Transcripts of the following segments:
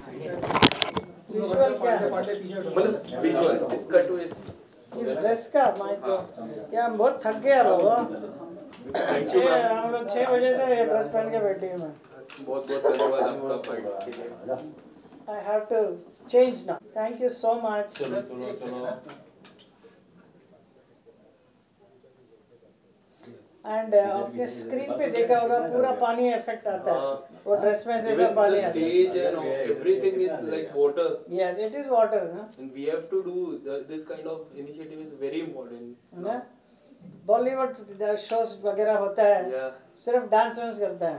Visual क्या है? मतलब विजुअल कट टू इस ड्रेस का माइक क्या हम बहुत थक गया लोगो। हम लोग 6 बजे से ये ड्रेस पहन के बैठी हूँ मैं। बहुत बहुत धन्यवाद आपका पार्ट के लिए। I have to change now. Thank you so much. And आपने स्क्रीन पे देखा होगा पूरा पानी इफेक्ट आता है वो ड्रेस में से सब पानी आता है। Stage and everything is like water. Yeah, it is water, ना? And we have to do this kind of initiative is very important. ना? बॉलीवुड शोज वगैरह होता है, Yeah. सिर्फ डांस वांस करता है।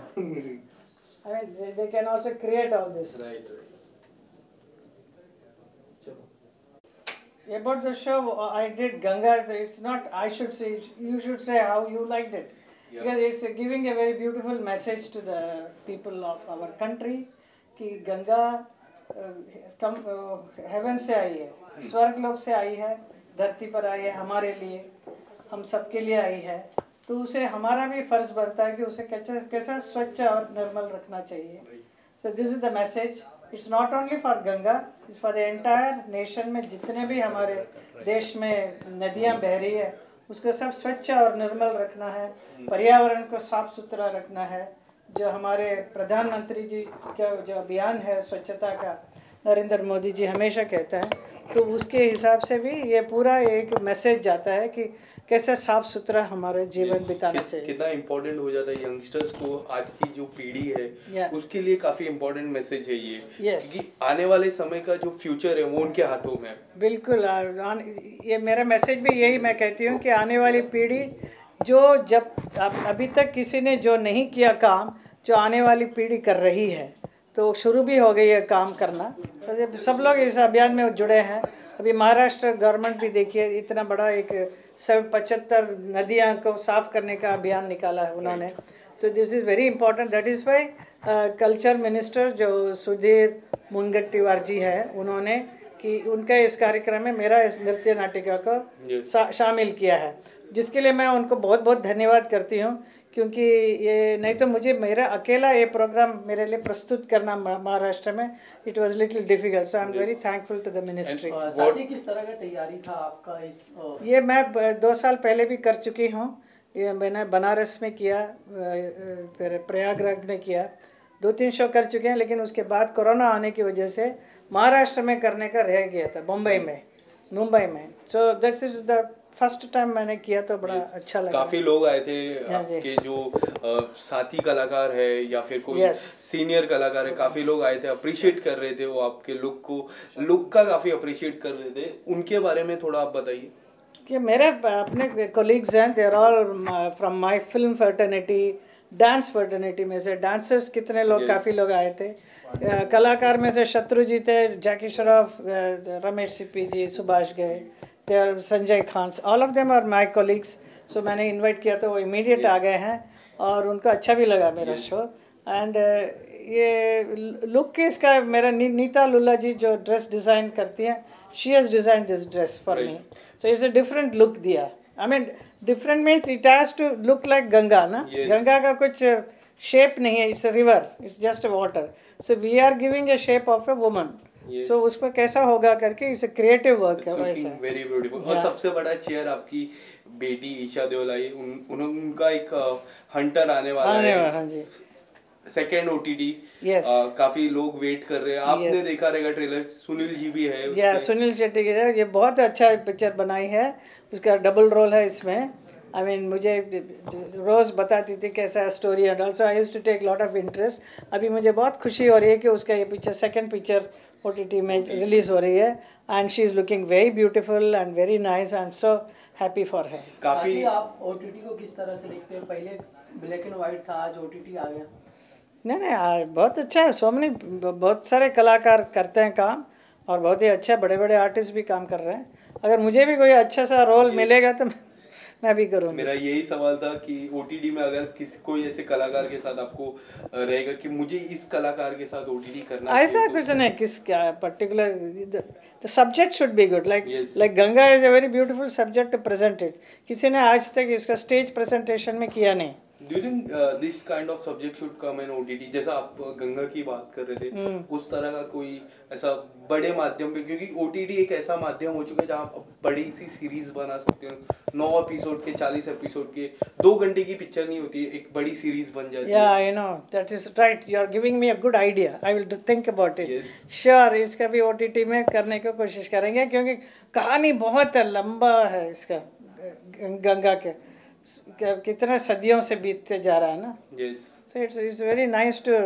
I mean, they can also create all this. Right, right. About the show I did Ganga, it's not I should say, you should say how you liked it. Yeah. Because it's giving a very beautiful message to the people of our country कि Ganga haven से आई है, स्वर्ग लोक से आई है, धरती पर आई है हमारे लिए, हम सबके लिए आई है। तो उसे हमारा भी फर्ज बनता है कि उसे कैसा स्वच्छ और निर्मल रखना चाहिए। So this is the message. It's not only for Ganga, it's for the entire nation में जितने भी हमारे देश में नदियाँ बह रही है उसको सब स्वच्छ और निर्मल रखना है, पर्यावरण को साफ सुथरा रखना है। जो हमारे प्रधानमंत्री जी का जो अभियान है स्वच्छता का, नरेंद्र मोदी जी हमेशा कहता है, तो उसके हिसाब से भी ये पूरा एक मैसेज जाता है कि कैसे साफ सुथरा हमारे जीवन बिताना चाहिए। कितना इम्पोर्टेंट हो जाता है यंगस्टर्स को, आज की जो पीढ़ी है उसके लिए काफी इम्पोर्टेंट मैसेज है ये। क्योंकि आने वाले समय का जो फ्यूचर है वो उनके हाथों में। बिल्कुल, ये मेरा मैसेज भी यही मैं कहती हूँ कि आने वाली पीढ़ी जो जब अभी तक किसी ने जो नहीं किया काम, जो आने वाली पीढ़ी कर रही है, तो शुरू भी हो गई है काम करना। तो सब लोग इस अभियान में जुड़े हैं। अभी महाराष्ट्र गवर्नमेंट भी देखिए इतना बड़ा एक 75 नदियाँ को साफ करने का अभियान निकाला है उन्होंने। तो this is very important. That is why culture minister जो सुधीर मुनगट्टीवार जी है, उन्होंने कि उनका इस कार्यक्रम में मेरा इस नृत्य नाटिका को शामिल किया है, जिसके लिए मैं उनको बहुत बहुत धन्यवाद करती हूँ। क्योंकि ये नहीं तो मुझे मेरा अकेला ये प्रोग्राम मेरे लिए प्रस्तुत करना महाराष्ट्र में it was little difficult. So I am very thankful to the ministry. शादी किस तरह का तैयारी था आपका इस ये मैं 2 साल पहले भी कर चुकी हूँ। ये मैंने बनारस में किया, फिर प्रयागराज में किया, 2-3 शो कर चुके हैं। लेकिन उसके बाद कोरोना आने की वजह से महाराष्ट्र में करने का रह गया था, मुंबई में। So that is the first time मैंने किया, तो बड़ा अच्छा लगा। काफी लोग आए थे आपके जो साथी कलाकार है या फिर कोई सीनियर कलाकार है, काफी लोग आए थे, अप्रिशिएट कर रहे थे वो आपके लुक का काफी अप्रिशिएट कर रहे थे। उनके बारे में थोड़ा आप बताइए। कि मेरे अपने कोलीग्स हैं, they are all from my film fraternity, dance fraternity में से डांसर्स कितने लोग काफ़ी लोग आए थे। कलाकार में से शत्रु जी थे, जैकी श्रॉफ, रमेश सिप्पी जी, सुभाष गए, Sanjay Khan, all of them are my colleagues. So मैंने इनवाइट किया तो वो इमीडिएट आ गए हैं और उनको अच्छा भी लगा मेरा शो। एंड ये लुक के इसका मेरा नीता लुल्ला जी जो ड्रेस डिज़ाइन करती हैं, she has design this dress for me. So it's a different look दिया। I mean different means it has to look like Ganga ना। गंगा का कुछ शेप नहीं है, it's a river, it's just a water. So we are giving a shape of a woman. So उसमें कैसा होगा करके इट्स अ क्रिएटिव वर्क है वैसा। Very beautiful. और सबसे बड़ा चेयर आपकी बेटी ईशा देओलाई, उनका एक हंटर आने वाला है। हाँ जी, सेकेंड ओटीटी। काफी लोग वेट कर रहे हैं। आपने देखा रहेगा ट्रेलर, सुनील जी भी है। सुनील शेट्टी की है, ये बहुत अच्छा पिक्चर बनाई है, उसका डबल रोल है इसमें। आई मीन मुझे रोज़ बताती थी कैसा story and also I used to take lot of interest. अभी मुझे बहुत खुशी हो रही है कि उसका ये पिक्चर सेकंड पिक्चर ओटीटी में रिलीज़ हो रही है and she is looking very beautiful and very nice. I am so happy for है। काफ़ी आप ओटीटी को किस तरह से देखते हैं? पहले ब्लैक एंड वाइट था, आज ओटीटी आ गया। नहीं, बहुत अच्छा है। सो मैनी बहुत सारे कलाकार करते हैं काम और बहुत ही अच्छे बड़े बड़े आर्टिस्ट भी काम कर रहे हैं। अगर मुझे भी कोई अच्छा सा रोल मिलेगा तो मैं भी करूँगा। मेरा यही सवाल था कि ओटीटी में अगर कोई ऐसे कलाकार के साथ आपको रहेगा कि मुझे इस कलाकार के साथ ओटीटी करना, ऐसा कुछ नहीं, किस क्या particular, the subject should be good. Like Ganga is a very beautiful subject to present it. किसी ने आज तक इसका स्टेज प्रेजेंटेशन में किया नहीं। Do you think this kind of subject should come in OTT? जैसा आप गंगा की बात कर रहे थे, उस तरह का कोई ऐसा बड़े माध्यम पे, क्योंकि OTT एक ऐसा माध्यम हो चुका है जहाँ आप बड़ी सी सीरीज बना सकते हो, 9 एपिसोड के, 40 एपिसोड के, 2 घंटे की पिक्चर नहीं होती है, एक बड़ी सीरीज बन जाती है. Yeah, I know. That is right. You are giving me a good idea. I will think about it. Yes. Sure, इसका भी OTT में करने की कोशिश करेंगे, क्योंकि कहानी बहुत लंबा है इसका, गंगा के कितने सदियों से बीतते जा रहा है ना. Yes. So it's very nice to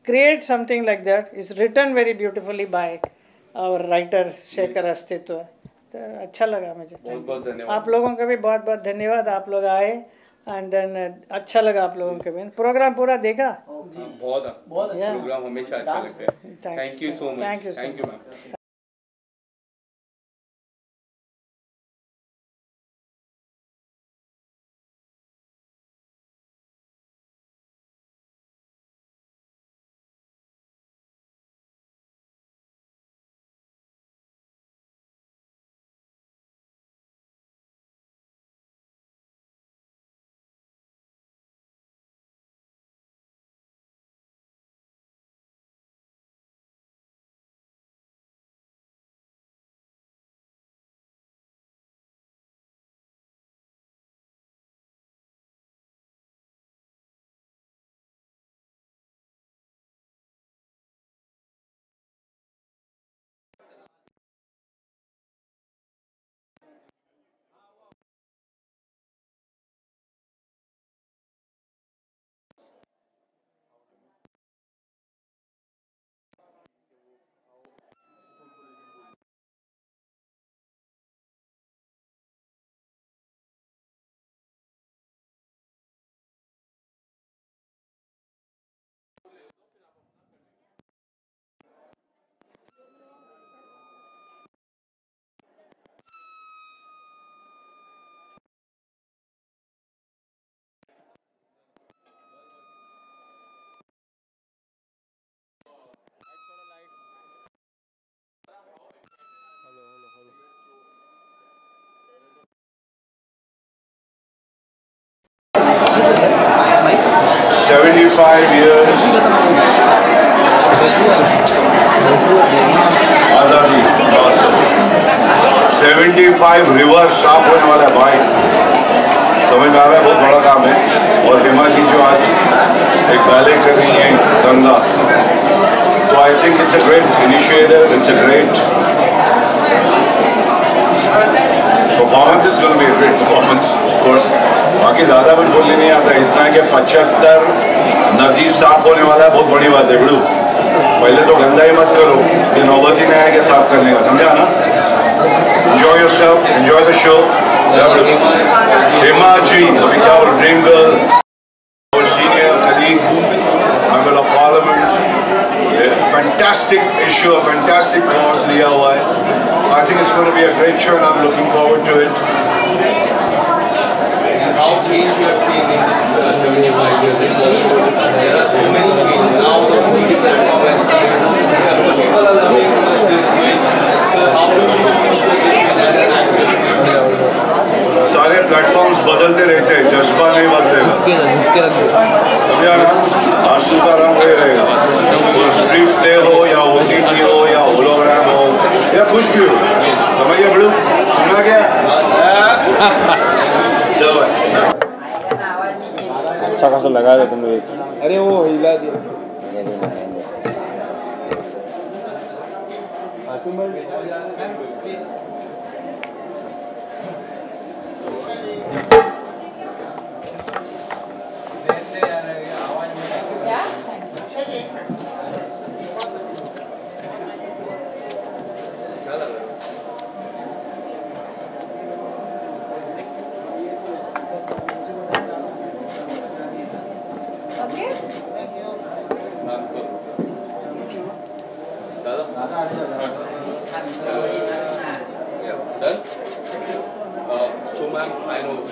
create something like that. It's written very beautifully by our writer Shekhar अस्तित्व. तो अच्छा लगा मुझे. बहुत बहुत धन्यवाद. आप लोगों का भी बहुत बहुत धन्यवाद. आप लोग आए एंड देन अच्छा लगा आप लोगों के भी. प्रोग्राम पूरा देखा? बहुत प्रोग्राम हमेशा अच्छा लगता है. Thank you so much. Thank you ma'am. आज़ादी 75 रिवर साफ होने वाला है भाई. समझ में आ रहा है, बहुत बड़ा काम है. और हेमा जी जो आज एक बैले कर रही हैं गंगा, तो I think it's a great initiative, it's a great performance. Is going to be a great performance of course. बाकी ज़्यादा कुछ बोलने नहीं आता, इतना है कि 75 नदी साफ होने वाला है, बहुत बड़ी बात है बिड़ू. पहले तो गंदा ही मत करो, ये नौबत ही नहीं है कि साफ करने का, समझा ना. Enjoy yourself, enjoy the show. Hema ji, अभी क्या वो dream girl, our senior colleague, member of parliament, fantastic issue, a fantastic cause लिया हुआ है. I think it's going to be a great show and I'm looking forward to it. How change you have seen in this 75 years in Bollywood? There are so many changes. Now the OTT platform has changed. People are loving this change. So how do you see this change as an actor? सारे platforms बदलते रहते हैं, जज्बा नहीं बदलेगा. समझा ना. आंसू का रंग वही रहेगा, वो स्ट्रीट प्ले हो या OTT हो या होलोग्राम हो या कुछ भी हो. समझ गया बड़ू, सुना क्या? अच्छा खासा लगा था तुम लोग. अरे वो हिला दिया.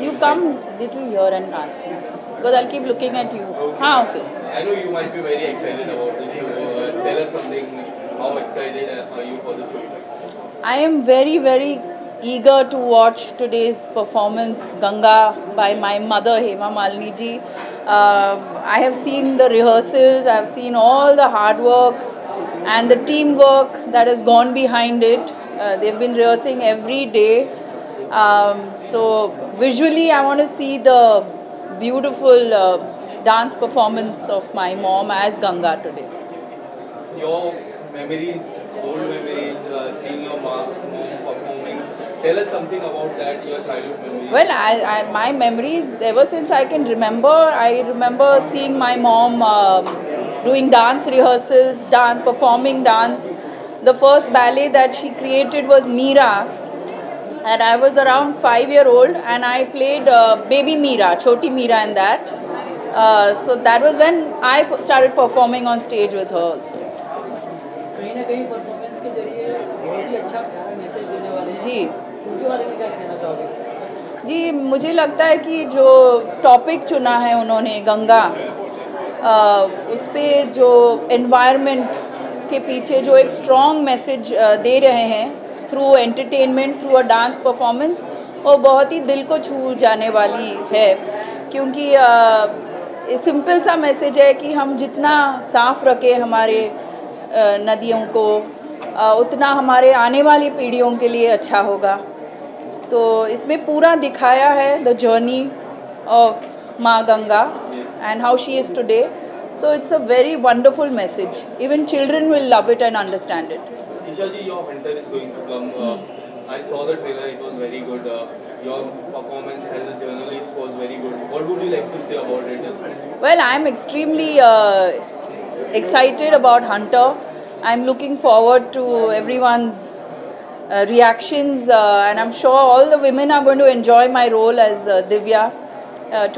You come little here and ask me, because I'll keep looking at you. Okay. Okay. I know you might be very excited about the show. Tell us something. How excited are you for the show? I am very, very eager to watch today's performance, Ganga, by my mother, Hema Malini ji. I have seen the rehearsals, I have seen all the hard work and the teamwork that has gone behind it. They've been rehearsing every day. So visually I want to see the beautiful dance performance of my mom as Ganga today. Your memories, old memories, seeing your mom performing. Tell us something about that, your childhood memories. Well, my memories, ever since I can remember, I remember seeing my mom doing dance rehearsals, performing dance. The first ballet that she created was Meera, and I was around 5-year-old, and I played baby Meera, Choti Meera in that. So that was when I started performing on stage with her also. कहीं ना कहीं performance के जरिए बहुत ही अच्छा प्यारा message देने वाले हैं जी, उनके बारे में क्या कहना चाहोगे? जी, मुझे लगता है कि जो टॉपिक चुना है उन्होंने गंगा, उस पे जो एनवायरनमेंट के पीछे जो एक स्ट्रॉन्ग मैसेज दे रहे हैं through entertainment, through a dance performance, वो बहुत ही दिल को छू जाने वाली है, क्योंकि सिंपल सा मैसेज है कि हम जितना साफ रखें हमारे नदियों को, उतना हमारे आने वाली पीढ़ियों के लिए अच्छा होगा. तो इसमें पूरा दिखाया है द जर्नी ऑफ माँ Ganga and how she is today. So it's a very wonderful message. Even children will love it and understand it. Isha ji, your hunter is going to come. I saw the trailer, it was very good. Your performance as a journalist was very good. What would you like to say about it? Well, I am extremely excited about Hunter. I'm looking forward to everyone's reactions, and I'm sure all the women are going to enjoy my role as Divya.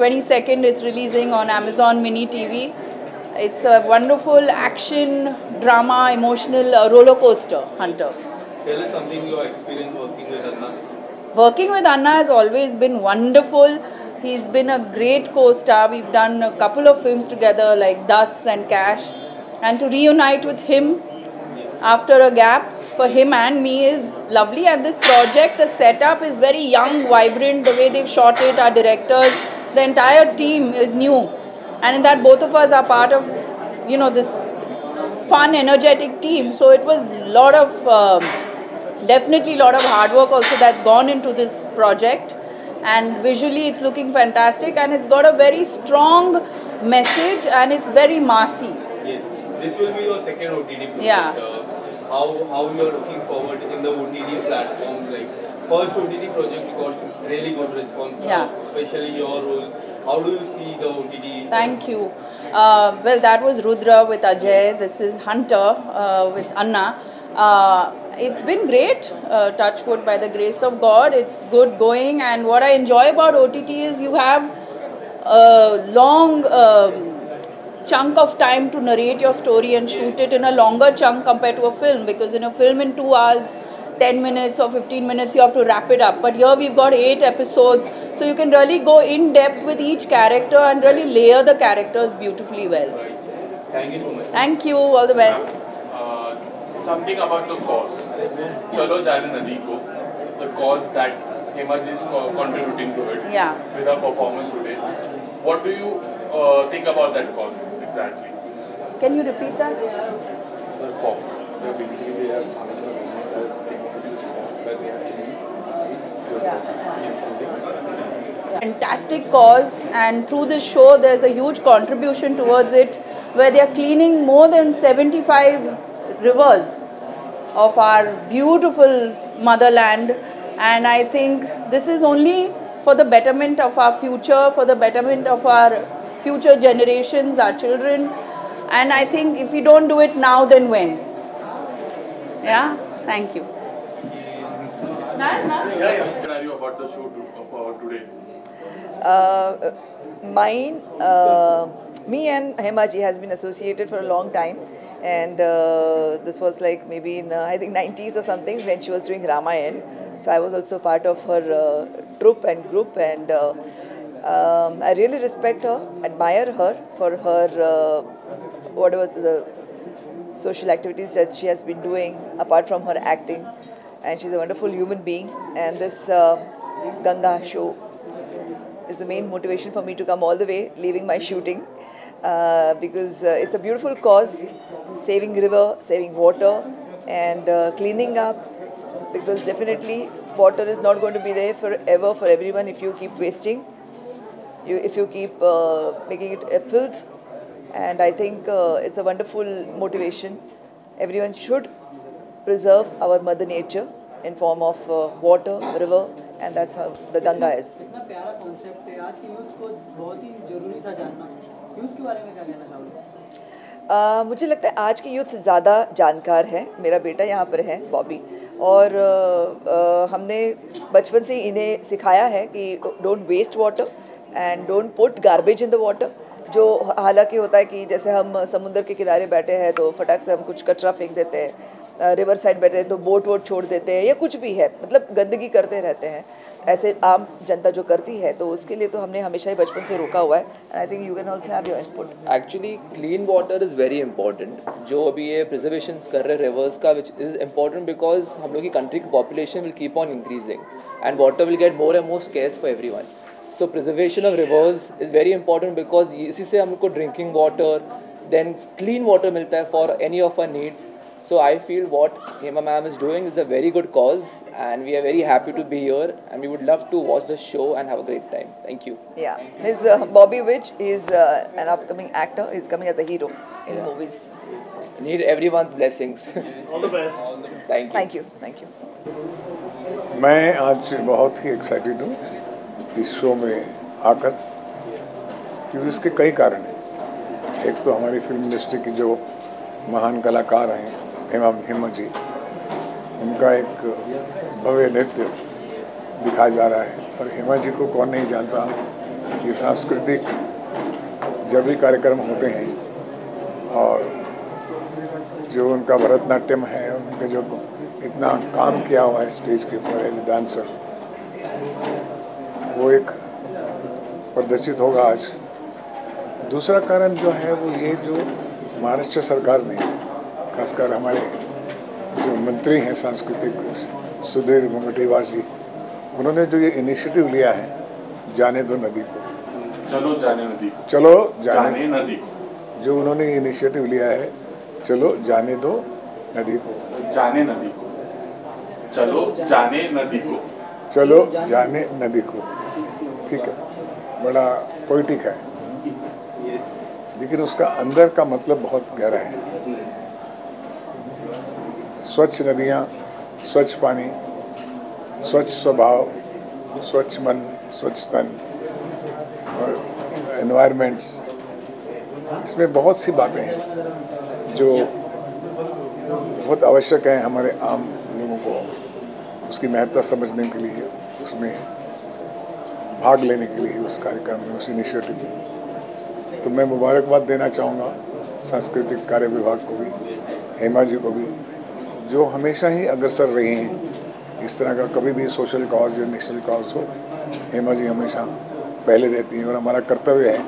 22nd, it's releasing on Amazon Mini TV. It's a wonderful action, drama, emotional roller coaster, Hunter. Tell us something your experience working with Anna. Working with Anna has always been wonderful. He's been a great co-star. We've done a couple of films together like Das and Cash. And to reunite with him after a gap for him and me is lovely. And this project, the setup is very young, vibrant. The way they've shot it, our directors, the entire team is new. And in that both of us are part of, you know, this fun, energetic team. So it was a lot of, definitely a lot of hard work also that's gone into this project. And visually it's looking fantastic, and it's got a very strong message, and it's very massy. Yes, this will be your second OTT project. Yeah. How you are looking forward in the OTT platform? Like first OTT project, you got really good response. Yeah. Especially your role. How do you see the OTT? Thank you. Well, that was Rudra with Ajay. This is Hunter with Anna. It's been great, touch wood, by the grace of God. It's good going, and what I enjoy about OTT is you have a long chunk of time to narrate your story and shoot it in a longer chunk compared to a film, because in a film in 2 hours, 10 minutes or 15 minutes you have to wrap it up, but here we've got 8 episodes, so you can really go in depth with each character and really layer the characters beautifully well. Right. Thank you so much. Thank you, all the best. Something about the cause. Chalo Jane Nadi Ko, the cause that Hemaj is contributing to it. Yeah. With her performance today. What do you think about that cause exactly? Can you repeat that? The cause. Basically, they have Anushka Gandhi has came up with this cause where they have changed Fantastic cause, and through this show there's a huge contribution towards it, where they are cleaning more than 75 rivers of our beautiful motherland, and I think this is only for the betterment of our future, for the betterment of our future generations, our children, and I think if we don't do it now, then when? Yeah, thank you. What are you about the show today? Me and Hemaji has been associated for a long time, and this was like maybe in I think 90s or something when she was doing Ramayan. So I was also part of her troupe and group, and I really respect her, admire her for her whatever the social activities that she has been doing apart from her acting, and she's a wonderful human being. And this Ganga show is the main motivation for me to come all the way, leaving my shooting, because it's a beautiful cause, saving river, saving water, and cleaning up, because definitely water is not going to be there forever for everyone if you keep wasting, if you keep making it a filth. And I think it's a wonderful motivation. Everyone should preserve our mother nature in form of water, river, and that's how the Ganga is. इतना प्यारा concept है, आज की youth को बहुत ही जरूरी था जानना। यूथ के बारे में क्या कहना चाहोगे? मुझे लगता है आज की यूथ ज़्यादा जानकार है। मेरा बेटा यहाँ पर है, बॉबी, और हमने बचपन से इन्हें सिखाया है कि don't waste water and don't put garbage in the water. जो हालांकि होता है कि जैसे हम समुद्र के किनारे बैठे हैं तो फटाक से हम कुछ कचरा फेंक देते हैं, रिवर साइड बैठे हैं तो बोट वोट छोड़ देते हैं, या कुछ भी है, मतलब गंदगी करते रहते हैं, ऐसे आम जनता जो करती है। तो उसके लिए तो हमने हमेशा ही बचपन से रोका हुआ है। And I think you can also have your input. Actually clean water is very important. जो अभी ये प्रिजर्वेशन कर रहे रिवर्स का, विच इज़ इम्पॉर्टेंट बिकॉज हम लोग की कंट्री की population will keep on increasing and water will get more and more scarce for everyone. So preservation of rivers is very important because इसी से हमको drinking water, then clean water मिलता है for any of our needs. So I feel what Hema ma'am is doing is a very good cause, and we are very happy to be here, and we would love to watch the show and have a great time. Thank you. Yeah, his Bobby Witch is an upcoming actor. He's coming as a hero in movies. Need everyone's blessings. All the best. Thank you. Thank you. Thank you. मैं आज बहुत ही excited हूँ इस show में आकर, क्योंकि इसके कई कारण हैं। एक तो हमारी फिल्म इंडस्ट्री की जो महान कलाकार हैं हेमा जी, उनका एक भव्य नृत्य दिखाया जा रहा है। और हेमा जी को कौन नहीं जानता कि सांस्कृतिक जब भी कार्यक्रम होते हैं और जो उनका भरतनाट्यम है, उनके जो इतना काम किया हुआ है स्टेज के ऊपर एज ए डांसर, वो एक प्रदर्शित होगा आज। दूसरा कारण जो है वो ये, जो महाराष्ट्र सरकार ने, खासकर हमारे जो मंत्री हैं सांस्कृतिक सुधीर मुनगंटीवार जी, उन्होंने जो ये इनिशिएटिव लिया है, जाने दो नदी को, चलो जाने नदी को, चलो जाने नदी को, जो उन्होंने इनिशिएटिव लिया है, चलो जाने दो नदी को, जाने नदी को, चलो जाने नदी को, चलो जाने नदी को। ठीक है, बड़ा पोइटिक है, लेकिन उसका अंदर का मतलब बहुत गहरा है। स्वच्छ नदियाँ, स्वच्छ पानी, स्वच्छ स्वभाव, स्वच्छ मन, स्वच्छ तन और एनवायरनमेंट्स, इसमें बहुत सी बातें हैं जो बहुत आवश्यक हैं हमारे आम लोगों को उसकी महत्ता समझने के लिए, उसमें भाग लेने के लिए, उस कार्यक्रम में, उस इनिशिएटिव में। तो मैं मुबारकबाद देना चाहूँगा सांस्कृतिक कार्य विभाग को भी, हेमा जी को भी, जो हमेशा ही अग्रसर रही हैं। इस तरह का कभी भी सोशल कॉज या नेशनल कॉज हो, हेमा जी हमेशा पहले रहती हैं, और हमारा कर्तव्य है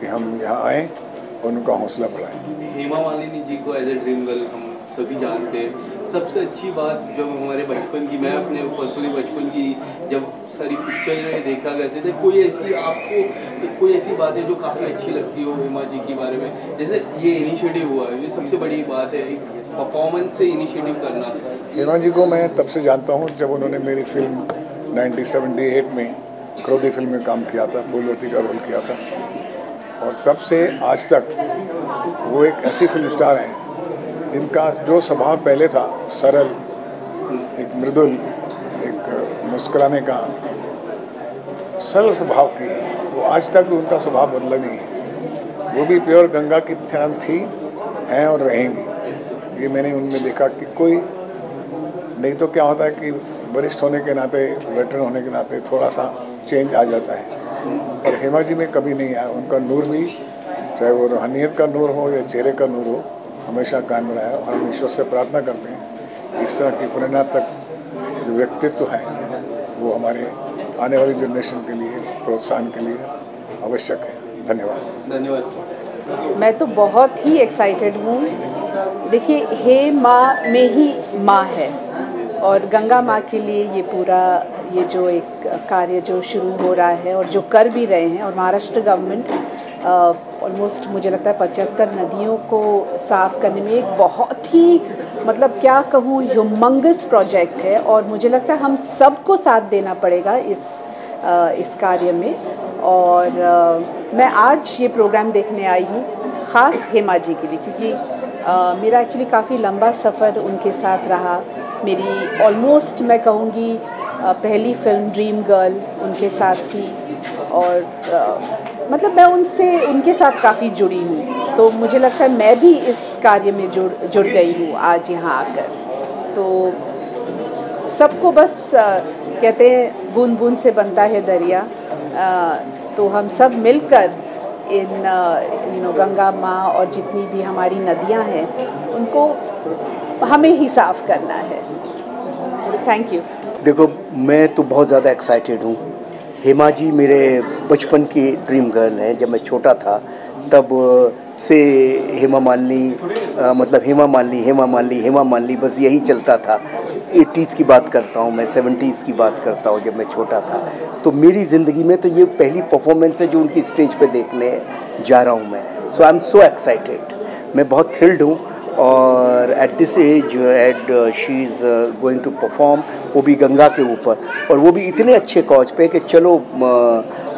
कि हम यहाँ आएँ और उनका हौसला बढ़ाएँ। हेमा मालिनी जी को एज ए ड्रीम गर्ल हम सभी जानते हैं। सबसे अच्छी बात जो हमारे बचपन की, मैं अपने पर्सनली बचपन की जब सारी पिक्चर देखा करते थे, कोई ऐसी आपको कोई ऐसी बात है जो काफ़ी अच्छी लगती हो हेमा जी के बारे में? जैसे ये इनिशिएटिव हुआ है, ये सबसे बड़ी बात है, परफॉर्मेंस से इनिशिएटिव करना। हेमा जी को मैं तब से जानता हूँ जब उन्होंने मेरी फिल्म 1978 में क्रोधी फिल्म में काम किया था, फूलवती का रोल किया था, और तब से आज तक वो एक ऐसी फिल्म स्टार हैं जिनका जो स्वभाव पहले था, सरल, एक मृदुल, एक मुस्कुराने का सरल स्वभाव की है, वो आज तक उनका स्वभाव बदला नहीं है। वो भी प्योर गंगा की तरह थी, हैं और रहेंगी। ये मैंने उनमें देखा कि कोई नहीं तो क्या होता है कि वरिष्ठ होने के नाते, वेटरन होने के नाते थोड़ा सा चेंज आ जाता है, और हेमा जी में कभी नहीं आया। उनका नूर भी, चाहे वो रूहानियत का नूर हो या चेहरे का नूर हो, हमेशा कायम रहा है। और हम ईश्वर से प्रार्थना करते हैं इस तरह की प्रेरणात्मक जो व्यक्तित्व है वो हमारे आने वाली जनरेशन के लिए, प्रोत्साहन के लिए आवश्यक है। धन्यवाद। मैं तो बहुत ही एक्साइटेड हूँ। देखिए, हे माँ में ही माँ है, और गंगा माँ के लिए ये पूरा ये जो एक कार्य जो शुरू हो रहा है और जो कर भी रहे हैं, और महाराष्ट्र गवर्नमेंट ऑलमोस्ट मुझे लगता है 75 नदियों को साफ़ करने में एक बहुत ही मतलब क्या कहूँ ह्यूमंगस प्रोजेक्ट है, और मुझे लगता है हम सबको साथ देना पड़ेगा इस कार्य में। और मैं आज ये प्रोग्राम देखने आई हूँ ख़ास हेमा जी के लिए, क्योंकि मेरा एक्चुअली काफ़ी लंबा सफ़र उनके साथ रहा। मेरी ऑलमोस्ट मैं कहूँगी पहली फिल्म ड्रीम गर्ल उनके साथ थी, और मतलब मैं उनके साथ काफ़ी जुड़ी हूँ, तो मुझे लगता है मैं भी इस कार्य में जुड़ गई हूँ आज यहाँ आकर। तो सबको बस कहते हैं बूंद बूंद से बनता है दरिया, तो हम सब मिलकर इन गंगा माँ और जितनी भी हमारी नदियाँ हैं उनको हमें ही साफ़ करना है। Thank you. देखो, मैं तो बहुत ज़्यादा एक्साइटेड हूँ। हेमा जी मेरे बचपन की ड्रीम गर्ल हैं। जब मैं छोटा था तब से हेमा मालिनी बस यही चलता था। 80s की बात करता हूँ मैं, 70s की बात करता हूँ। जब मैं छोटा था तो मेरी ज़िंदगी में तो ये पहली परफॉर्मेंस है जो उनकी स्टेज पे देखने जा रहा हूँ मैं। सो आई एम सो एक्साइटेड, मैं बहुत थ्रिल्ड हूँ। और at this age she is going to perform, वो भी गंगा के ऊपर, और वो भी इतने अच्छे कॉज पे कि चलो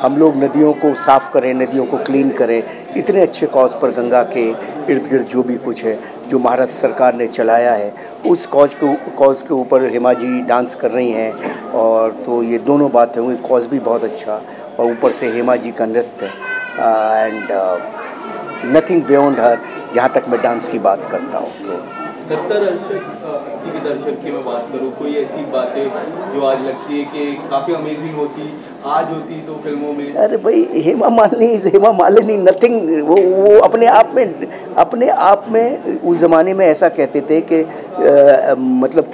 हम लोग नदियों को साफ़ करें, नदियों को क्लीन करें। इतने अच्छे कॉज पर गंगा के इर्द गिर्द जो भी कुछ है जो महाराष्ट्र सरकार ने चलाया है, उस कॉज के ऊपर हेमा जी डांस कर रही हैं। और तो ये दोनों बातें हुई, कॉज भी बहुत अच्छा और ऊपर से हेमा जी का नृत्य एंड नथिंग बियॉन्ड हर, जहाँ तक मैं डांस की बात करता हूँ। तो 70-80 के दशक की मैं बात करूँ, कोई ऐसी बातें जो आज लगती है कि काफ़ी अमेजिंग होती, आज होती तो फिल्मों में? अरे भाई, हेमा मालिनी नथिंग, वो अपने आप में उस ज़माने में ऐसा कहते थे कि मतलब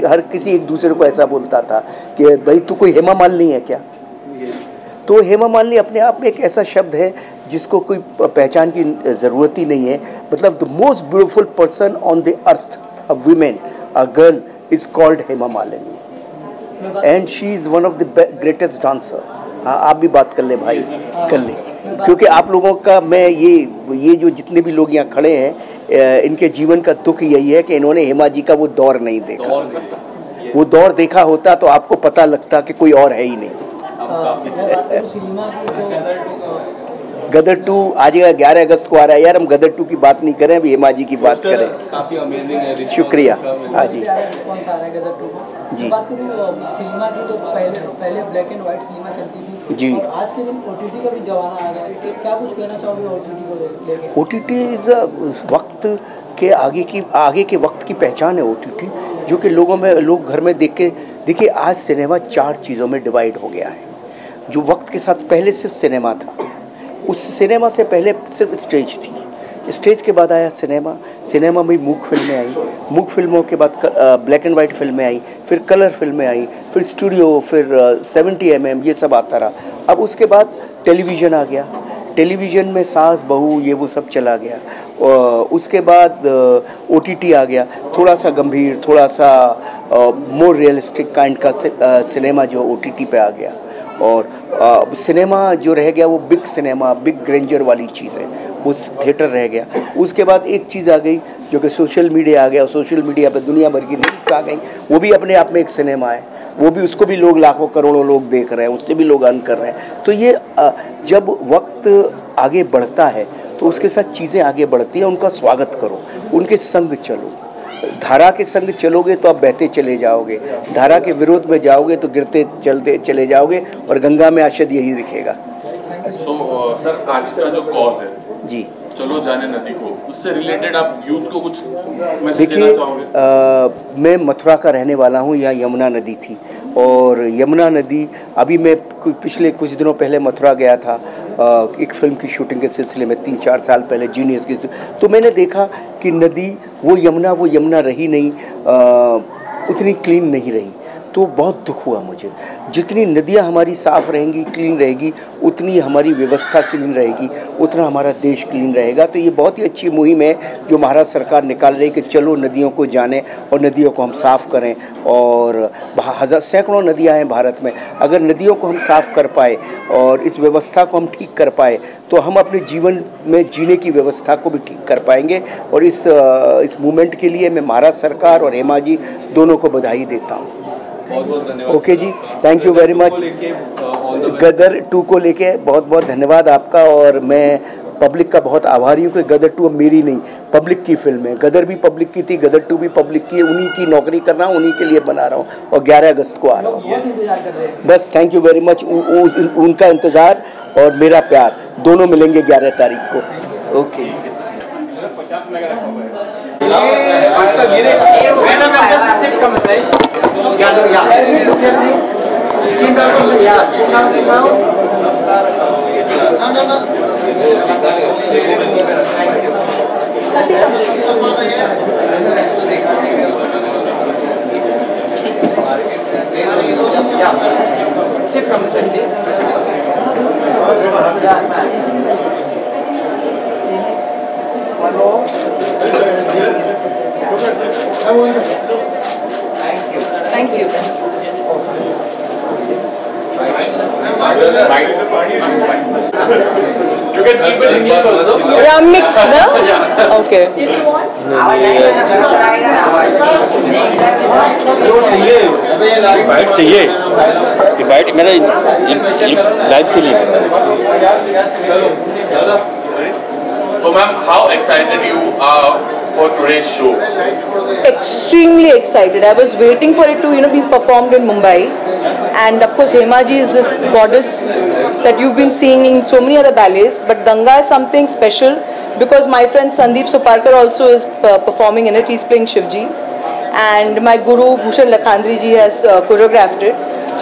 हर किसी एक दूसरे को ऐसा बोलता था कि भाई तू कोई हेमा मालिनी है क्या? तो हेमा मालिनी अपने आप में एक ऐसा शब्द है जिसको कोई पहचान की ज़रूरत ही नहीं है। मतलब the most beautiful person on the earth, a women, a girl is called Hema Malini and she is one of the greatest dancer. हाँ, आप भी बात कर ले भाई, कर ले, क्योंकि आप लोगों का मैं ये जो जितने भी लोग यहाँ खड़े हैं, इनके जीवन का दुख यही है कि इन्होंने हेमा जी का वो दौर नहीं देखा। वो दौर देखा होता तो आपको पता लगता कि कोई और है ही नहीं। गदर 2 आज 11 अगस्त को आ रहा है यार। हम गदर 2 की बात नहीं करें, अभी हेमा जी की बात करें। काफी अमेजिंग है, शुक्रिया। हाँ जी, रिस्पॉन्स आ रहा है गदर 2 को। जी, बात करूँ सिनेमा की तो पहले ब्लैक एंड व्हाइट सिनेमा चलती थी जी, और आज के दिन OTT का भी जमाना आ गया है। क्या कुछ कहना चाहोगे OTT को लेकर? OTT इज़ वक्त के आगे के वक्त की पहचान है OTT, जो कि लोग घर में देखिए आज सिनेमा 4 चीज़ों में डिवाइड हो गया है। जो वक्त के साथ पहले सिर्फ सिनेमा था, उस सिनेमा से पहले सिर्फ स्टेज थी, स्टेज के बाद आया सिनेमा में मूक फिल्में आई, मूक फिल्मों के बाद ब्लैक एंड वाइट फिल्में आई, फिर कलर फिल्में आई, फिर स्टूडियो, फिर 70 mm ये सब आता रहा। अब उसके बाद टेलीविज़न आ गया, टेलीविज़न में सास बहू ये वो सब चला गया। उसके बाद OTT आ गया, थोड़ा सा गंभीर, थोड़ा सा मोर रियलिस्टिक काइंड का सिनेमा जो OTT पे आ गया। और सिनेमा जो रह गया वो बिग सिनेमा, बिग ग्रेंजर वाली चीज़ है, वो थिएटर रह गया। उसके बाद एक चीज़ आ गई जो कि सोशल मीडिया आ गया, और सोशल मीडिया पे दुनिया भर की रील्स आ गई, वो भी अपने आप में एक सिनेमा है। वो भी, उसको भी लोग लाखों करोड़ों लोग देख रहे हैं, उससे भी लोग अर्न कर रहे हैं। तो ये जब वक्त आगे बढ़ता है तो उसके साथ चीज़ें आगे बढ़ती हैं। उनका स्वागत करो, उनके संग चलो। धारा के संग चलोगे तो आप बहते चले जाओगे, धारा के विरोध में जाओगे तो गिरते चलते चले जाओगे, और गंगा में आशद यही दिखेगा। सर, आज का जो कॉज है जी, चलो जाने नदी को, उससे रिलेटेड आप यूथ को कुछ मैसेज देना चाहोगे? मैं मथुरा का रहने वाला हूँ, यहाँ यमुना नदी थी, और यमुना नदी अभी मैं पिछले कुछ दिनों पहले मथुरा गया था एक फ़िल्म की शूटिंग के सिलसिले में, 3-4 साल पहले जीनियस की। तो मैंने देखा कि नदी वो यमुना रही नहीं, उतनी क्लीन नहीं रही। तो बहुत दुख हुआ मुझे। जितनी नदियाँ हमारी साफ़ रहेंगी, क्लीन रहेगी, उतनी हमारी व्यवस्था क्लीन रहेगी, उतना हमारा देश क्लीन रहेगा। तो ये बहुत ही अच्छी मुहिम है जो महाराष्ट्र सरकार निकाल रही है कि चलो नदियों को जाने और नदियों को हम साफ़ करें। और सैकड़ों नदियाँ हैं भारत में, अगर नदियों को हम साफ़ कर पाए और इस व्यवस्था को हम ठीक कर पाए तो हम अपने जीवन में जीने की व्यवस्था को भी ठीक कर पाएंगे। और इस मूवमेंट के लिए मैं महाराष्ट्र सरकार और हेमा जी दोनों को बधाई देता हूँ। बहुत बहुत धन्यवाद। Okay ji, thank you very much. Gadar 2 को लेके बहुत बहुत धन्यवाद आपका। और मैं पब्लिक का बहुत आभारी हूँ कि गदर 2 अब मेरी नहीं, पब्लिक की फिल्म है। गदर भी पब्लिक की थी, गदर 2 भी पब्लिक की है। उन्हीं की नौकरी कर रहा हूँ, उन्हीं के लिए बना रहा हूँ और 11 अगस्त को आ रहा हूँ। बस थैंक यू वेरी मच। उनका इंतज़ार और मेरा प्यार दोनों मिलेंगे 11 तारीख को। Okay. Thank you. You can keep it in English also. Yeah, mixed, no? Yeah. Okay. चाहिए बाइट चाहिए, ये बाइट मेरा लाइव के लिए। So ma'am, how excited you are for today's show? Extremely excited. I was waiting for it to be performed in Mumbai, and of course Hema ji is this goddess that you've been seeing in so many other ballets, but Ganga is something special because my friend Sandeep Soparkar also is performing in it. He's playing Shivji, and my guru Bhushan Lakhandri ji has choreographed it.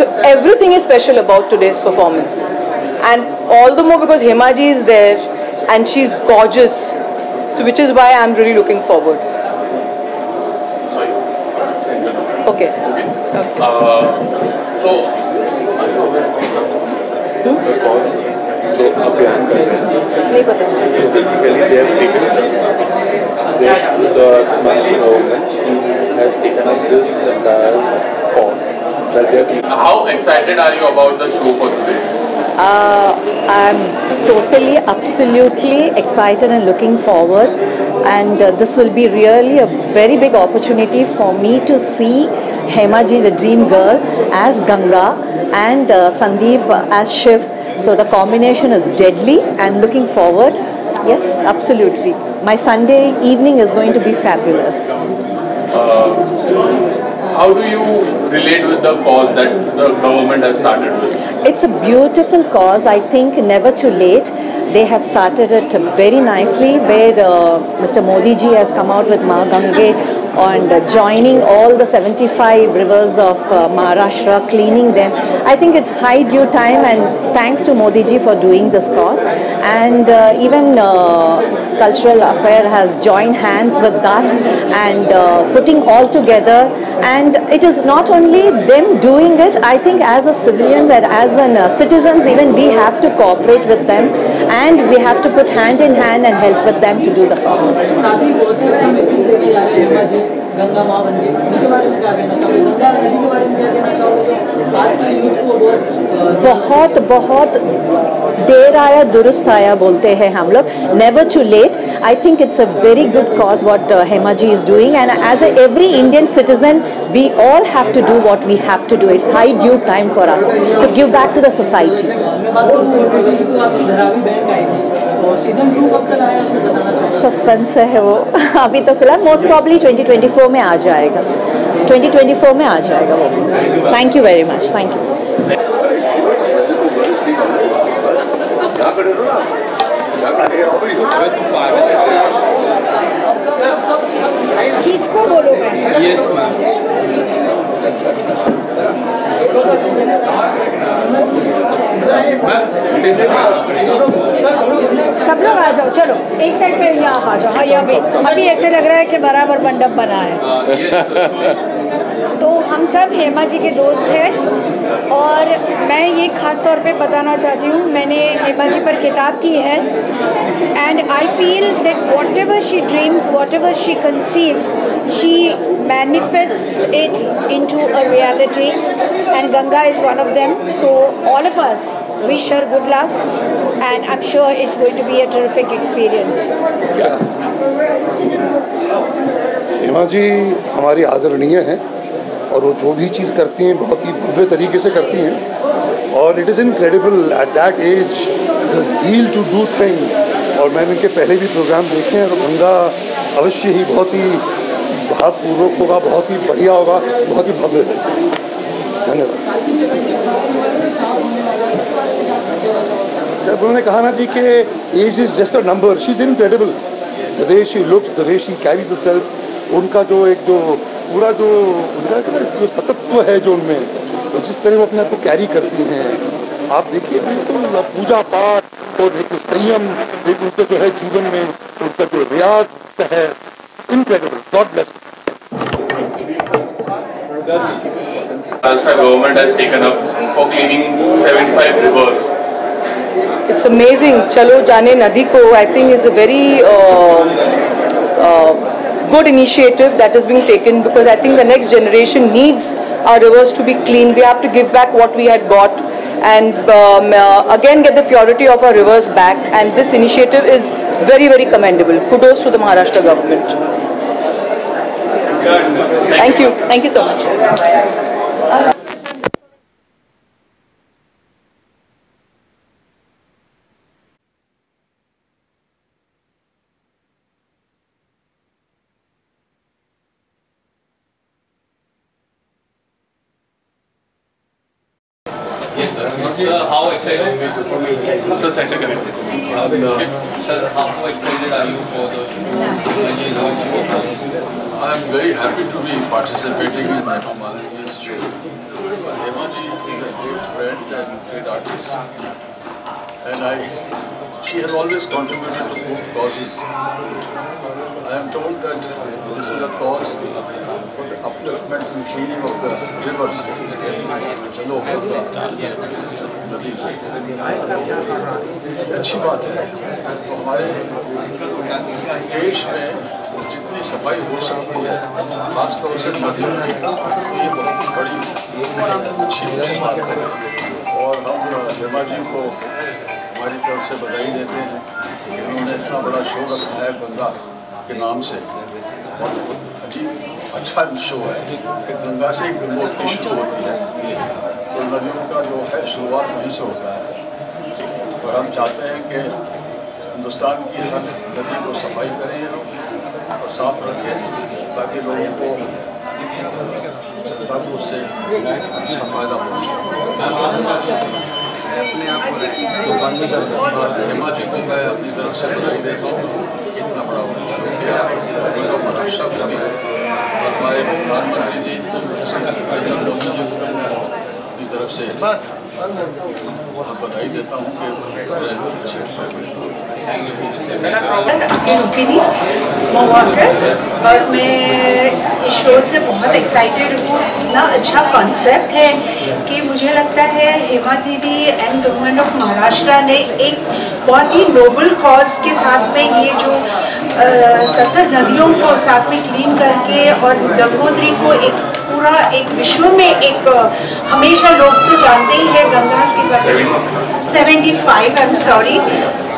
So everything is special about today's performance, and all the more because Hema ji is there and she's gorgeous, so which is why I'm really looking forward. Sorry. Okay. So The cause जो अभियान कर रहे हैं, नहीं पता। so basically they have taken the Maharashtra government has taken up this entire cause that they are. how excited are you about the show for today? I'm totally, absolutely excited and looking forward, and this will be really a very big opportunity for me to see Hema ji, the dream girl, as Ganga, and Sandeep as Shiv. So the combination is deadly, and looking forward. Yes, absolutely. My Sunday evening is going to be fabulous. How do you relate with the cause that the government has started with? It's a beautiful cause. I think never too late. They have started it very nicely, where Mr. Modi ji has come out with Ma Gange and joining all the 75 rivers of Maharashtra, cleaning them. I think it's high due time, and thanks to Modi ji for doing this cause. And even Cultural Affair has joined hands with that and putting all together. And it is not only them doing it. I think as a civilians and as citizens, even we have to cooperate with them, and we have to put hand in hand and help with them to do the cause. Ganga माँ बन गई, उसके बारे में क्या कहना चाहोगे? गंगा नदी के बारे में क्या कहना चाहोगे? आज के यूथ को बहुत बहुत देर आया दुरुस्त आया बोलते हैं हम लोग. Never too late. I think it's a very good cause what Hema ji is doing, and as every Indian citizen, we all have to do what we have to do. It's high due time for us to give back to the society. Suspense है वो अभी तो फिलहाल most probably 2024 में आ जाएगा. 2024 में आ जाएगा वो. Thank you very much. Thank you. किसको बोलोगे? Yes ma'am. सब लोग आ जाओ, चलो एक साइड पे यहाँ आ जाओ. हाँ, यहाँ पे अभी ऐसे लग रहा है कि बराबर मंडप बना है. तो हम सब हेमा जी के दोस्त हैं और मैं ये ख़ास तौर पे बताना चाहती हूँ, मैंने हेमा जी पर किताब की है and I feel that what ever she dreams, what ever she conceives, she manifests it into a reality and Ganga is one of them. So all of us wish her good luck and I'm sure it's going to be a terrific experience. Hema ji हमारी आदरणीय हैं और वो जो भी चीज़ करती हैं बहुत ही भव्य तरीके से करती हैं और it is incredible at that age the zeal to do thing. और मैंने इनके पहले भी प्रोग्राम देखे हैं और गंगा अवश्य ही बहुत ही भावपूर्वक होगा, बहुत ही बढ़िया होगा, बहुत ही भव्य होगा. धन्यवाद. जब उन्होंने कहा ना जी कि age is just a number, she is incredible. The way she looks, the way she carries herself, उनका जो एक जो पूरा जो उनका जो सतत्व है जो उनमें, तो जिस तरह वो अपने आप को कैरी करती हैं आप देखिए बिल्कुल पूजा पाठ और एक संयम, एक उनका जो है जीवन में उनका जो रियाज है, incredible. God bless. Maharashtra government has taken up for cleaning 75 rivers. It's amazing. Chalo Jane Nadi Ko, I think, is a very good initiative that is being taken, because I think the next generation needs our rivers to be clean. We have to give back what we had got and again get the purity of our rivers back. And this initiative is very, very commendable. Kudos to the Maharashtra government. Thank you. Thank you so much. Yes, sir. Sir, how excited? Sir, center connect. Sir, how excited are you for the? I am very happy to be participating in Hema Malini's show. Hema ji is a great friend and great artist, and she has always contributed to good causes. I am told that this is a cause for the upliftment and cleaning of the rivers. चलो गंगा नदी, अच्छी बात है. तो हमारे देश में जितनी सफाई हो सकती है, खासतौर से नदियों की, तो ये बहुत बड़ी अच्छी बात है. और हम हेमा जी को हमारी तरफ से बधाई देते हैं कि उन्होंने इतना बड़ा शो रखा है गंगा के नाम से. बहुत अच्छा शो है कि गंगा से ही गंगोत्री शुरू होती है, तो नदियों का जो है शुरुआत वहीं से होता है. और हम चाहते हैं कि हिंदुस्तान की हर नदी को सफाई करें और साफ रखें, ताकि लोगों को, जनता को उससे अच्छा फ़ायदा पहुँचे. हेमा जी को मैं अपनी तरफ से बधाई देता हूँ. इतना बड़ा शो किया गवर्नमेंट ऑफ महाराष्ट्र को भी और हमारे प्रधानमंत्री जी नरेंद्र मोदी जी को भी मैं अपनी तरफ से बहुत बधाई देता हूँ कि और मैं इस शो से बहुत एक्साइटेड हूँ. इतना अच्छा कॉन्सेप्ट है कि मुझे लगता है हेमा दीदी एंड गवर्नमेंट ऑफ महाराष्ट्र ने एक बहुत ही नोबल कॉज के साथ में ये जो 70 नदियों को साथ में क्लीन करके और गंगोत्री को एक पूरा एक विश्व में एक हमेशा लोग तो जानते ही है गंगा के बारे में. 75 I am sorry,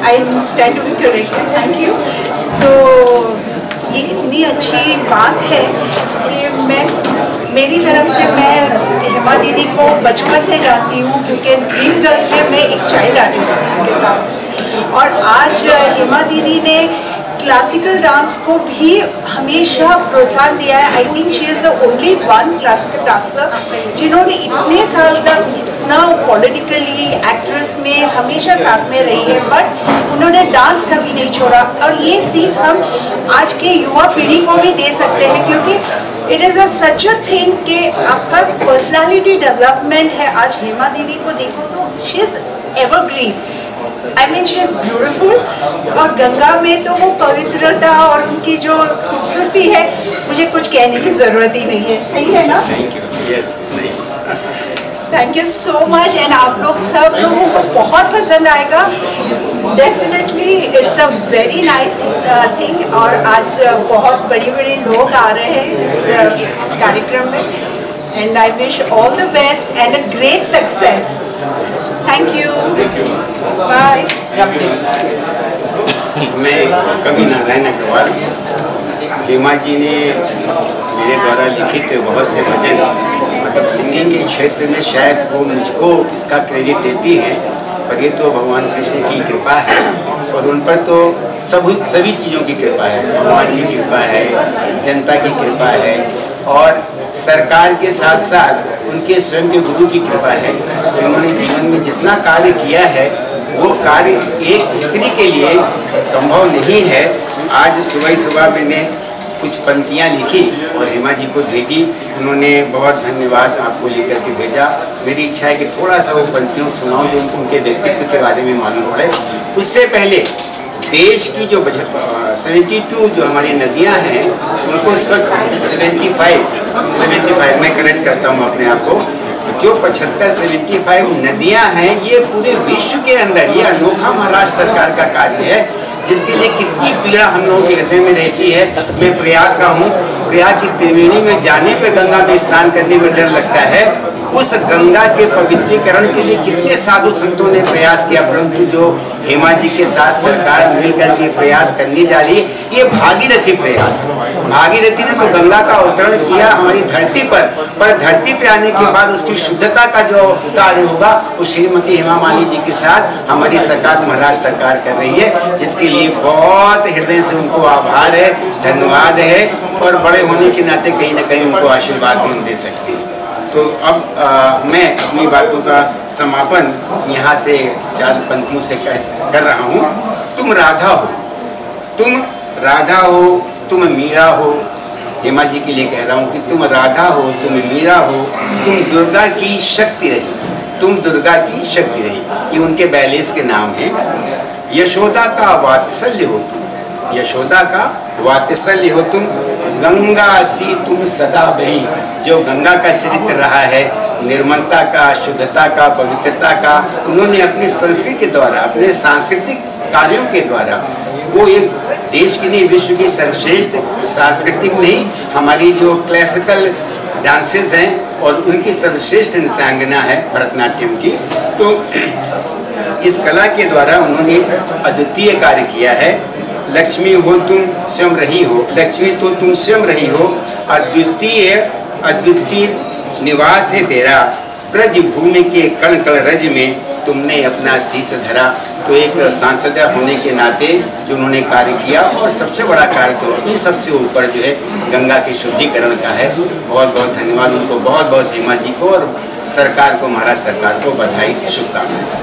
I stand to be corrected. Thank you. तो ये इतनी अच्छी बात है कि मेरी तरफ से मैं हेमा दीदी को बचपन से जानती हूँ, क्योंकि ड्रीम गर्ल में मैं एक चाइल्ड आर्टिस्ट थी उनके साथ. और आज हेमा दीदी ने क्लासिकल डांस को भी हमेशा प्रोत्साहन दिया है. I think she is the only one classical dancer जिन्होंने इतने साल तक इतना पॉलिटिकली एक्ट्रेस में हमेशा साथ में रही है, बट उन्होंने डांस कभी नहीं छोड़ा. और ये सीख हम आज के युवा पीढ़ी को भी दे सकते हैं, क्योंकि it is such a thing कि आपका पर्सनालिटी डेवलपमेंट है. आज हेमा दीदी को देखो तो she is evergreen. I mean she is beautiful, और गंगा में तो वो पवित्रता और उनकी जो खूबसूरती है, मुझे कुछ कहने की ज़रूरत ही नहीं है, सही है ना? Thank you. Yes, nice. Thank you so much and आप लोग सब लोगों को बहुत पसंद आएगा definitely. It's a very nice thing और आज बहुत बड़े बड़े लोग आ रहे हैं इस कार्यक्रम में and I wish all the best and a great success. Thank you, bye. मैं कवि नारायण अग्रवाल, हेमा जी ने मेरे द्वारा लिखित बहुत से भजन, मतलब सिंगिंग के क्षेत्र में शायद वो मुझको इसका क्रेडिट देती हैं, पर ये तो भगवान कृष्ण की कृपा है और उन पर तो सभी चीज़ों की कृपा है। भगवान की कृपा है, जनता की कृपा है और सरकार के साथ साथ उनके स्वयं के गुरु की कृपा है। तो उन्होंने जीवन में जितना कार्य किया है वो कार्य एक स्त्री के लिए संभव नहीं है। आज सुबह मैंने कुछ पंक्तियाँ लिखी और हेमा जी को भेजी, उन्होंने बहुत धन्यवाद आपको लिख करके भेजा। मेरी इच्छा है कि थोड़ा सा वो पंक्तियों सुनाऊं जो उनके व्यक्तित्व के बारे में मालूम पड़े। उससे पहले देश की जो 72 जो हमारी नदियां हैं उनको स्वच्छ 75 मैं करेक्ट करता हूं अपने आप को, जो 75 नदियां हैं ये पूरे विश्व के अंदर, ये अनोखा महाराष्ट्र सरकार का कार्य है जिसके लिए कितनी पीड़ा हम लोगों के हृदय में रहती है। मैं प्रयाग का हूँ, प्रयाग की त्रिवेणी में जाने पे गंगा में स्नान करने में डर लगता है। उस गंगा के पवित्रीकरण के लिए कितने साधु संतों ने प्रयास किया, परंतु जो हेमा जी के साथ सरकार मिलकर के प्रयास करने जा रही है, ये भागीरथी प्रयास है। भागीरथी ने तो गंगा का अवतरण किया हमारी धरती पर धरती पे आने के बाद उसकी शुद्धता का जो कार्य होगा वो श्रीमती हेमा मालिनी जी के साथ हमारी सरकार, महाराष्ट्र सरकार कर रही है, जिसके लिए बहुत हृदय से उनको आभार है, धन्यवाद है और बड़े होने के नाते कहीं ना कहीं उनको आशीर्वाद भी हम दे सकते हैं। तो अब मैं अपनी बातों का समापन यहाँ से 4 पंक्तियों से कर रहा हूँ। तुम राधा हो, तुम राधा हो, तुम मीरा हो। हेमा जी के लिए कह रहा हूँ कि तुम राधा हो, तुम मीरा हो, तुम दुर्गा की शक्ति रही, तुम दुर्गा की शक्ति रही। ये उनके बैलेंस के नाम हैं। यशोदा का वात्सल्य हो तुम, यशोदा का वात्सल्य हो तुम। गंगा सी तुम सदा बही, जो गंगा का चरित्र रहा है, निर्मलता का, शुद्धता का, पवित्रता का, उन्होंने अपनी संस्कृति के द्वारा, अपने सांस्कृतिक कार्यों के द्वारा वो एक देश की नहीं, विश्व की सर्वश्रेष्ठ सांस्कृतिक नहीं, हमारी जो क्लासिकल डांसेस हैं और उनकी सर्वश्रेष्ठ नृत्यांगना है भरतनाट्यम की। तो इस कला के द्वारा उन्होंने अद्वितीय कार्य किया है। लक्ष्मी हो तुम स्वयं रही हो, लक्ष्मी तो तुम स्वयं रही हो, अद्वितीय निवास है तेरा, ब्रज भूमि के कण कण रज में तुमने अपना शीश धरा। तो एक सांसद होने के नाते जो उन्होंने कार्य किया और सबसे बड़ा कार्य तो इन सबसे ऊपर जो है गंगा के शुद्धिकरण का है। बहुत बहुत धन्यवाद उनको, बहुत बहुत हेमा जी को और सरकार को, महाराष्ट्र सरकार को बधाई, शुभकामनाएं।